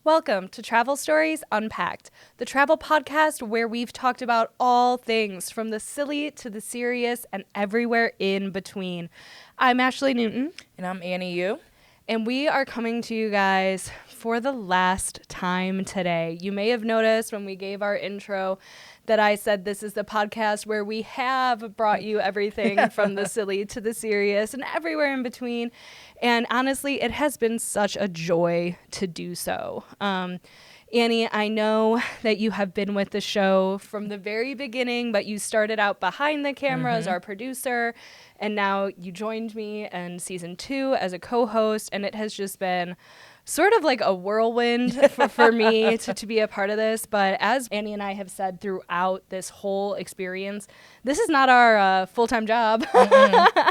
Welcome to Travel Stories Unpacked, the travel podcast where we've talked about all things from the silly to the serious and everywhere in between. I'm Ashley Newton. And I'm Annie Yu. And we are coming to you guys for the last time today. You may have noticed when we gave our intro that I said this is the podcast where we have brought you everything from the silly to the serious and everywhere in between. And honestly, it has been such a joy to do so. Annie, I know that you have been with the show from the very beginning, but you started out behind the camera as our producer, and now you joined me in season 2 as a co-host, and it has just been sort of like a whirlwind for me to be a part of this. But as Annie and I have said throughout this whole experience, this is not our full-time job.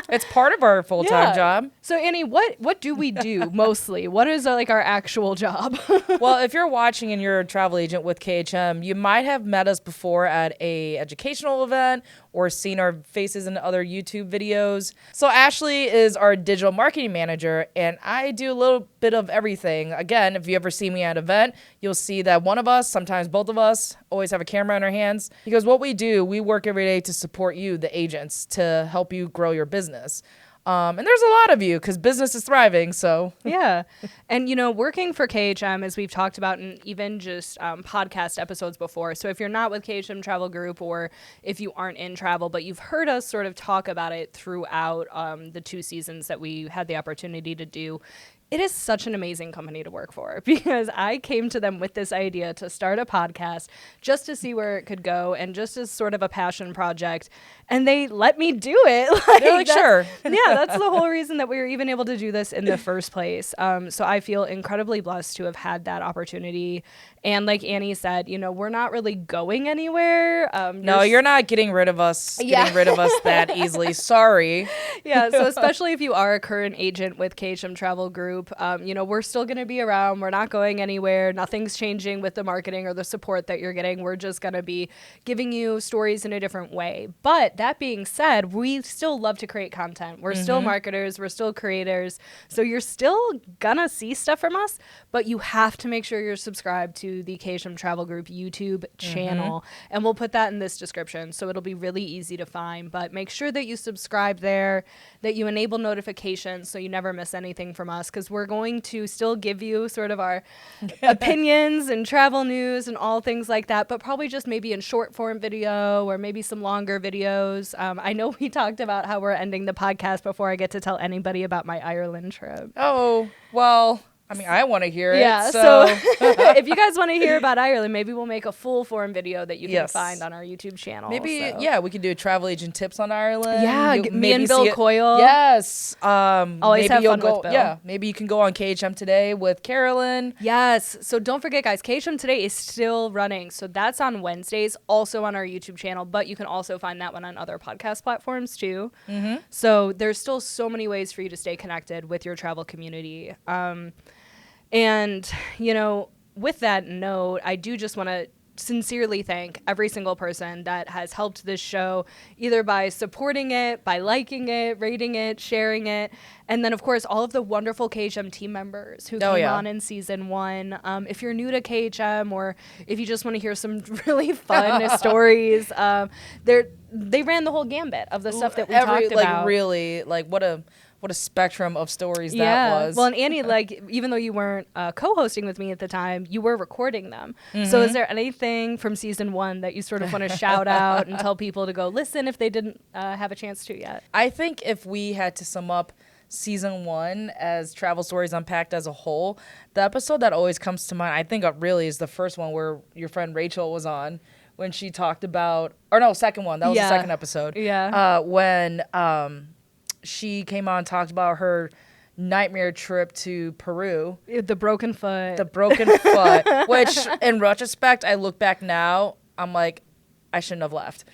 It's part of our full-time job. So Annie, what do we do mostly? What is like our actual job? Well, if you're watching and you're a travel agent with KHM, you might have met us before at a educational event or seen our faces in other YouTube videos. So Ashley is our digital marketing manager, and I do a little bit of everything. Again, if you ever see me at an event, you'll see that one of us, sometimes both of us, always have a camera in our hands. Because what we do, we work every day to support you, the agents, to help you grow your business. And there's a lot of you because business is thriving, so. Yeah. And, you know, working for KHM, as we've talked about in even just podcast episodes before. So if you're not with KHM Travel Group or if you aren't in travel, but you've heard us sort of talk about it throughout the 2 seasons that we had the opportunity to do, it is such an amazing company to work for because I came to them with this idea to start a podcast just to see where it could go and just as sort of a passion project. And they let me do it. They're like, sure. Yeah, that's the whole reason that we were even able to do this in the first place. So I feel incredibly blessed to have had that opportunity. And like Annie said, you know, we're not really going anywhere. No, you're not getting rid of us, that easily. Sorry. Yeah, so especially if you are a current agent with KHM Travel Group, you know, we're still going to be around. We're not going anywhere. Nothing's changing with the marketing or the support that you're getting. We're just going to be giving you stories in a different way. But that being said, we still love to create content. We're still marketers. We're still creators. So you're still going to see stuff from us, but you have to make sure you're subscribed to the KHM Travel Group YouTube channel. And we'll put that in this description. So it'll be really easy to find. But make sure that you subscribe there, that you enable notifications so you never miss anything from us, because we're going to still give you sort of our opinions and travel news and all things like that, but probably just maybe in short form video or maybe some longer videos. I know we talked about how we're ending the podcast before I get to tell anybody about my Ireland trip. Oh, well, I mean, I want to hear it. Yeah, so if you guys want to hear about Ireland, maybe we'll make a full form video that you can find on our YouTube channel. Maybe, we could do travel agent tips on Ireland. Yeah, me and Bill Coyle. Yes. Always have fun with Bill. Yeah, maybe you can go on KHM Today with Carolyn. Yes. So don't forget, guys, KHM Today is still running. So that's on Wednesdays, also on our YouTube channel, but you can also find that one on other podcast platforms too. So there's still so many ways for you to stay connected with your travel community. And, you know, with that note, I do just want to sincerely thank every single person that has helped this show, either by supporting it, by liking it, rating it, sharing it. And then, of course, all of the wonderful KHM team members who came on in season 1. If you're new to KHM or if you just want to hear some really fun stories, they ran the whole gambit of the stuff that we talked about. Really, what a spectrum of stories that was. Well, and Annie, even though you weren't co-hosting with me at the time, you were recording them. So is there anything from season 1 that you sort of want to shout out and tell people to go listen if they didn't have a chance to yet? I think if we had to sum up season 1 as Travel Stories Unpacked as a whole, the episode that always comes to mind, I think really is the first one where your friend Rachel was on when she talked about, second one. That was the second episode. Yeah. When she came on and talked about her nightmare trip to Peru. The broken foot. Which in retrospect, I look back now, I'm like, I shouldn't have left.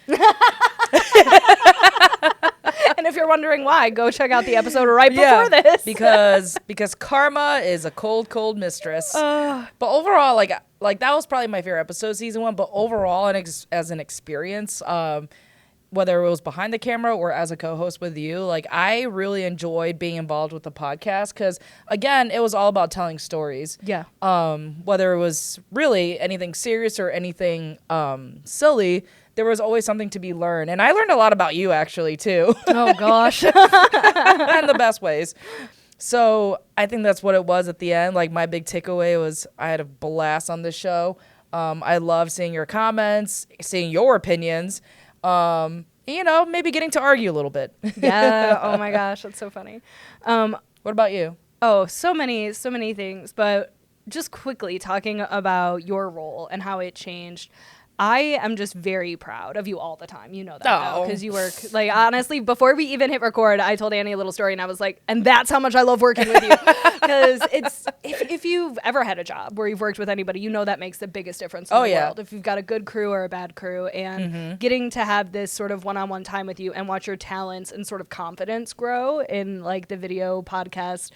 And if you're wondering why, go check out the episode right before this. because karma is a cold mistress. But overall, like that was probably my favorite episode, season 1. But overall, and as an experience, whether it was behind the camera or as a co-host with you, like I really enjoyed being involved with the podcast because, again, it was all about telling stories. Yeah. Whether it was really anything serious or anything silly, there was always something to be learned. And I learned a lot about you, actually, too. Oh, gosh. In the best ways. So I think that's what it was at the end. Like, my big takeaway was I had a blast on this show. I love seeing your comments, seeing your opinions. Maybe getting to argue a little bit. Yeah. Oh my gosh, that's so funny. What about you? Oh, so many things. But just quickly talking about your role and how it changed. I am just very proud of you all the time. You know that because you work, like, honestly, before we even hit record, I told Annie a little story and I was like, and that's how much I love working with you. Because it's, if you've ever had a job where you've worked with anybody, you know that makes the biggest difference in the world. If you've got a good crew or a bad crew, and getting to have this sort of one-on-one time with you and watch your talents and sort of confidence grow in like the video podcast,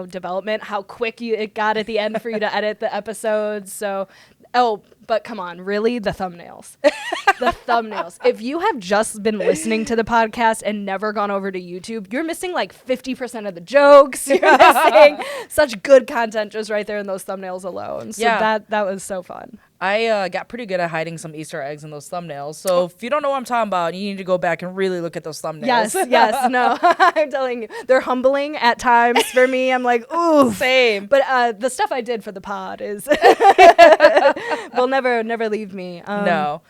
development, how quick it got at the end for you to edit the episodes. So, but come on, really? The thumbnails. The thumbnails. If you have just been listening to the podcast and never gone over to YouTube, you're missing like 50% of the jokes. You're missing such good content just right there in those thumbnails alone. So that was so fun. I got pretty good at hiding some Easter eggs in those thumbnails. So if you don't know what I'm talking about, you need to go back and really look at those thumbnails. Yes, no. I'm telling you, they're humbling at times for me. I'm like, ooh. Same. But the stuff I did for the pod is will never leave me. No.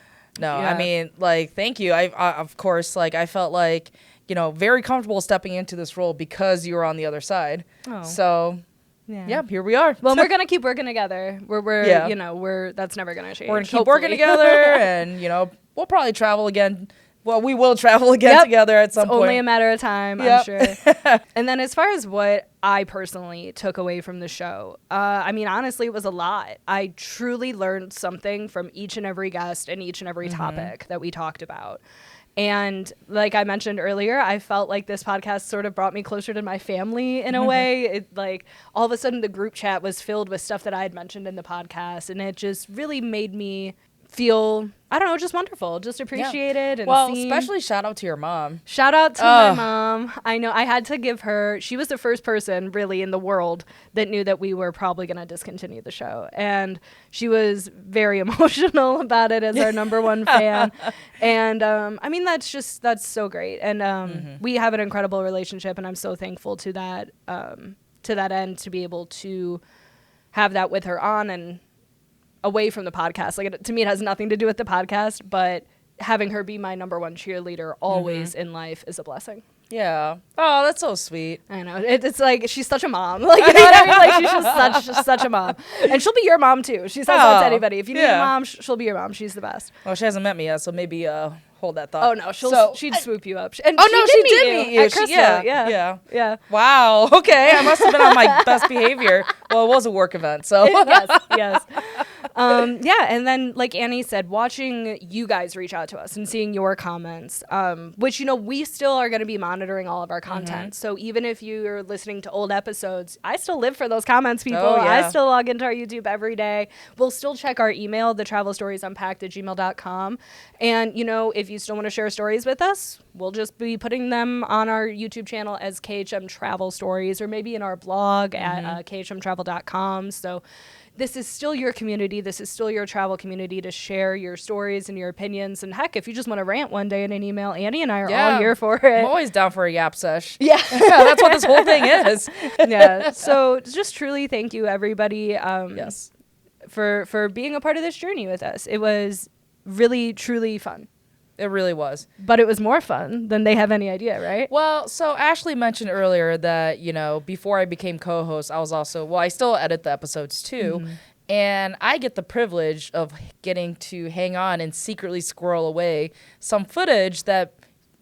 I mean, like, thank you. I of course, like, I felt like, very comfortable stepping into this role because you were on the other side. Oh. So... Yeah, here we are. Well, we're gonna keep working together. We're that's never gonna change. We're gonna keep working together, and we'll probably travel again. Well, we will travel again together at some point. Only a matter of time, I'm sure. And then as far as what I personally took away from the show, I mean, honestly, it was a lot. I truly learned something from each and every guest and each and every topic that we talked about. And like I mentioned earlier, I felt like this podcast sort of brought me closer to my family in a way. It, like, all of a sudden the group chat was filled with stuff that I had mentioned in the podcast, and it just really made me feel, I don't know, just wonderful, just appreciated. And especially shout out to your mom. Shout out to my mom. I know I had to give her, she was the first person really in the world that knew that we were probably going to discontinue the show. And she was very emotional about it as our number one fan. And I mean, that's so great. And we have an incredible relationship, and I'm so thankful to that end, to be able to have that with her on and away from the podcast. Like, to me, it has nothing to do with the podcast, but having her be my number one cheerleader always in life is a blessing. Yeah. Oh, that's so sweet. I know. It's like, she's such a mom. Like, you know what I mean? Like, she's just such a mom. And she'll be your mom, too. She says that to anybody. If you need a mom, she'll be your mom. She's the best. Well, she hasn't met me yet, so maybe hold that thought. Oh, no. She'd swoop you up. And she did meet you. At Crystal. Yeah. Wow. Okay. I must have been on my best behavior. Well, it was a work event, so. Yes. And then, like Annie said, watching you guys reach out to us and seeing your comments, which, we still are going to be monitoring all of our content. So even if you're listening to old episodes, I still live for those comments, people. Oh, yeah. I still log into our YouTube every day. We'll still check our email, the Travel Stories Unpacked @gmail.com. And, if you still want to share stories with us, we'll just be putting them on our YouTube channel as KHM Travel Stories, or maybe in our blog at khmtravel.com. So this is still your community. This is still your travel community to share your stories and your opinions. And heck, if you just want to rant one day in an email, Annie and I are all here for it. I'm always down for a yap sesh. Yeah. That's what this whole thing is. Yeah. So just truly thank you, everybody, for being a part of this journey with us. It was really, truly fun. It really was. But it was more fun than they have any idea, right? Well, so Ashley mentioned earlier that, before I became co-host, I was also, I still edit the episodes too. And I get the privilege of getting to hang on and secretly squirrel away some footage that,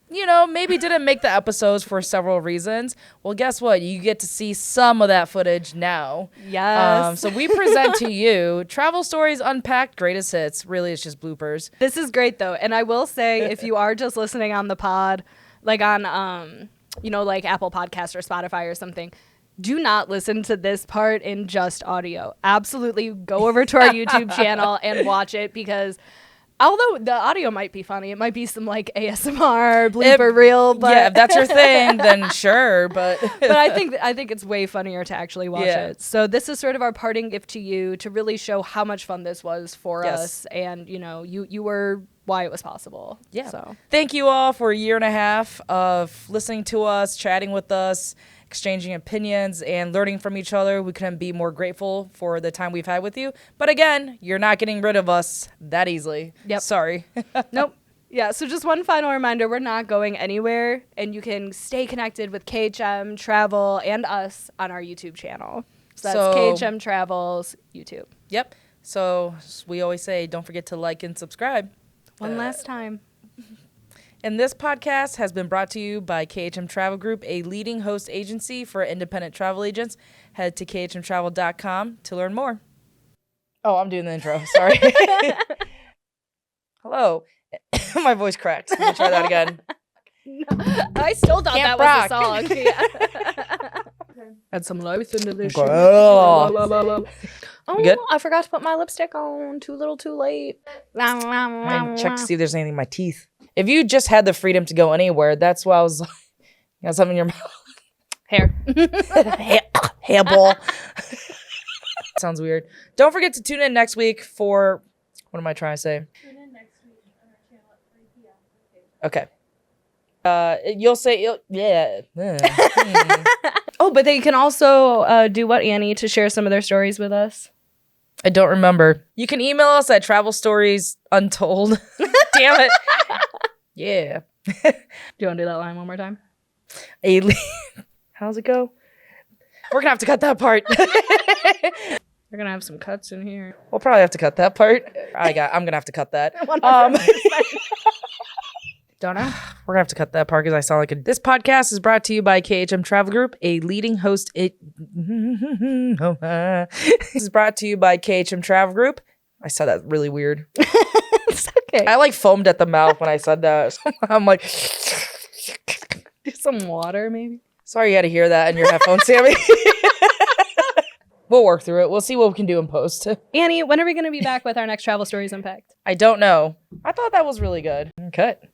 maybe didn't make the episodes for several reasons. Well, guess what? You get to see some of that footage now. Yes. So we present to you Travel Stories Unpacked Greatest Hits. Really, it's just bloopers. This is great, though. And I will say, if you are just listening on the pod, like on, like Apple Podcasts or Spotify or something, do not listen to this part in just audio. Absolutely go over to our YouTube channel and watch it, because Although the audio might be funny. It might be some like ASMR blooper reel, but yeah, if that's your thing, then sure. But but I think it's way funnier to actually watch it. So this is sort of our parting gift to you to really show how much fun this was for us, and you were why it was possible. Yeah. So thank you all for a year and a half of listening to us, chatting with us, exchanging opinions, and learning from each other. We couldn't be more grateful for the time we've had with you. But again, you're not getting rid of us that easily. Yep. Sorry. Nope. Yeah, so just one final reminder, we're not going anywhere, and you can stay connected with KHM Travel and us on our YouTube channel. So that's KHM Travel's YouTube. Yep. So we always say, don't forget to like and subscribe. One last time. And this podcast has been brought to you by KHM Travel Group, a leading host agency for independent travel agents. Head to khmtravel.com to learn more. Oh, I'm doing the intro. Sorry. Hello. My voice cracked. Let me try that again. I still thought Camp that Rock. was a song. Yeah. Add some life into this shit. Oh, Oh, good? I forgot to put my lipstick on. Too little, too late. I check to see if there's anything in my teeth. If you just had the freedom to go anywhere, that's why I was like, you got something in your mouth. Hair. Hairball. Sounds weird. Don't forget to tune in next week for, what am I trying to say? Tune in next week on our channel at 3 p.m. Okay. You'll say, yeah. Oh, but they can also do what, Annie, to share some of their stories with us? I don't remember. You can email us at Travel Stories Untold. Damn it. Yeah. Do you want to do that line one more time? How's it go? We're gonna have to cut that part. We're gonna have some cuts in here. We'll probably have to cut that part. I'm gonna have to cut that. Don't know. We're gonna have to cut that part because I sound like a. This podcast is brought to you by KHM Travel Group, a leading host. This is brought to you by KHM Travel Group. I said that really weird. It's okay. I like foamed at the mouth when I said that. I'm like, Do some water, maybe. sorry you had to hear that in your headphones, Sammy. We'll work through it. We'll see what we can do in post. Annie, when are we going to be back with our next Travel Stories Unpacked? I don't know. I thought that was really good. Cut.